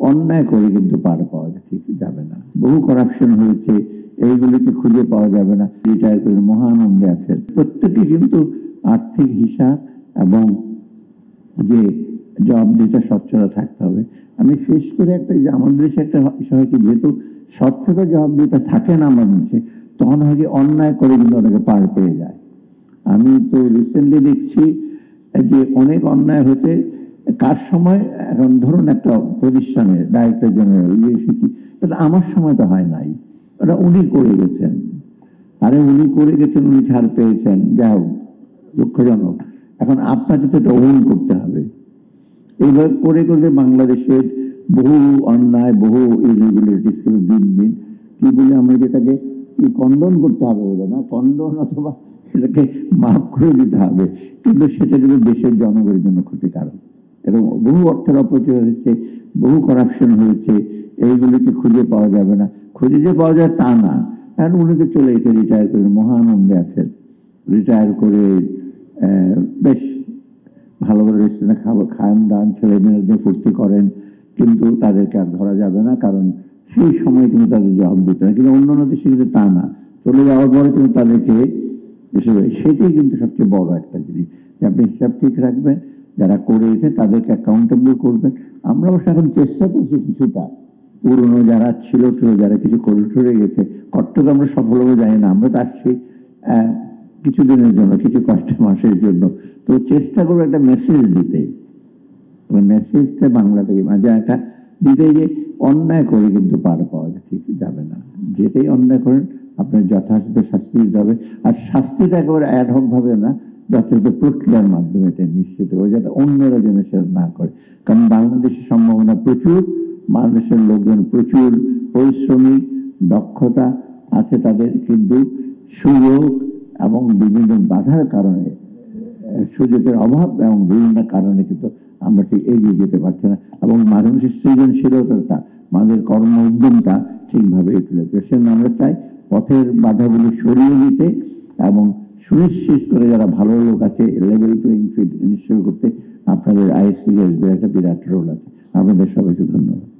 অন্যায় করে কিন্তু পার পাওয়া ঠিক যাবে না। বহু করাপশন হয়েছে, এইগুলিকে খুঁজে পাওয়া যাবে না। রিটায়ার করে মহানন্দে আছেন প্রত্যেকে, কিন্তু আর্থিক হিসাব এবং যে জবাবদিহিতা স্বচ্ছতা থাকতে হবে। আমি শেষ করে একটা, যে আমাদের দেশে একটা বিষয় কি, যেহেতু স্বচ্ছতা জবাবদিহিতা থাকে না আমাদের দেশে, তখন হয় অন্যায় করে কিন্তু অনেকে পার পেয়ে যায়। আমি তো রিসেন্টলি দেখছি যে অনেক অন্যায় হতে কার সময়, এখন ধরুন একটা প্রতিষ্ঠানের ডাইরেক্টর জেনারেল, এটা আমার সময় তো হয় নাই, ওটা উনি করে গেছেন। আরে উনি করে গেছেন, উনি ছাড় পেয়েছেন, যা হোক দুঃখজনক। এখন আপনাকে তো এটা ওন করতে হবে। এইভাবে করে করলে বাংলাদেশের বহু অন্যায়, বহু ইরেগুলারিটিস গুলো দিন দিন কি বলে আমরা যেটাকে কি কন্ডন করতে হবে, বলে না কন্ডন, অথবা সেটাকে মাফ করে দিতে হবে, কিন্তু সেটা কিন্তু দেশের জনগণের জন্য ক্ষতিকারক। এবং বহু অর্থের অপচয় হয়েছে, বহু করাপশন হয়েছে, এইগুলিকে খুঁজে পাওয়া যাবে না। খুঁজে যে পাওয়া যায় তা না, কারণ উনি তো চলে গেছে, রিটায়ার করে মহানন্দে আছেন। রিটায়ার করে বেশ ভালো ভালো রেস্টুরেন্টে খান দান, ছেলে মেয়েদের ফুর্তি করেন, কিন্তু তাদেরকে আর ধরা যাবে না, কারণ সেই সময় কিন্তু তাদের জবাব দিতে না। কিন্তু অন্যান্য দেশে কিন্তু তা না, চলে যাওয়ার পরে কিন্তু তাদেরকে হিসেবে, সেটাই কিন্তু সবচেয়ে বড় একটা জিনিস, যে আপনি হিসাব ঠিক রাখবেন, যারা করেছে তাদেরকে অ্যাকাউন্টেবল করবেন। আমরা অবশ্য এখন চেষ্টা করছি কিছুটা, পুরনো যারা ছিল, যারা কিছু করে ঠরে গেছে, কট্টক আমরা সফল হবে জানি না, আমরা তো আসছি কিছুদিনের জন্য, কিছু কষ্ট মাসের জন্য, তো চেষ্টা করবো একটা মেসেজ দিতে। মেসেজটা বাংলাটাকে মাঝে একটা দিতে, যে অন্যায় করে কিন্তু পার পাওয়া ঠিক যাবে না। যেটাই অন্যায় করেন আপনার যথাযথ শাস্তি দিতে হবে, আর শাস্তিটা একেবারে অ্যাডহক ভাবে না, যথাযথ প্রক্রিয়ার মাধ্যমে এটা নিশ্চিত হবে, যাতে অন্যরা যেন সেটা না করে। কারণ বাংলাদেশের সম্ভাবনা প্রচুর, বাংলাদেশের লোকজন প্রচুর পরিশ্রমী, দক্ষতা আছে তাদের, কিন্তু সুযোগ এবং বিভিন্ন বাধার কারণে, সুযোগের অভাব এবং বিভিন্ন কারণে কিন্তু আমরা ঠিক এগিয়ে যেতে পারছি না, এবং মানুষের সৃজনশীলতাটা, আমাদের কর্ম উদ্যমটা ঠিকভাবে তুলে সেজন্য আমরা চাই পথের বাধাগুলি সরিয়ে দিতে, এবং সুনিশ্চিত করে যারা ভালো লোক আছে লেভেল প্লেইং ফিল্ড নিশ্চয় করতে আপনাদের আইএসসি একটা বিরাট রোল আছে। আপনাদের সবাইকে ধন্যবাদ।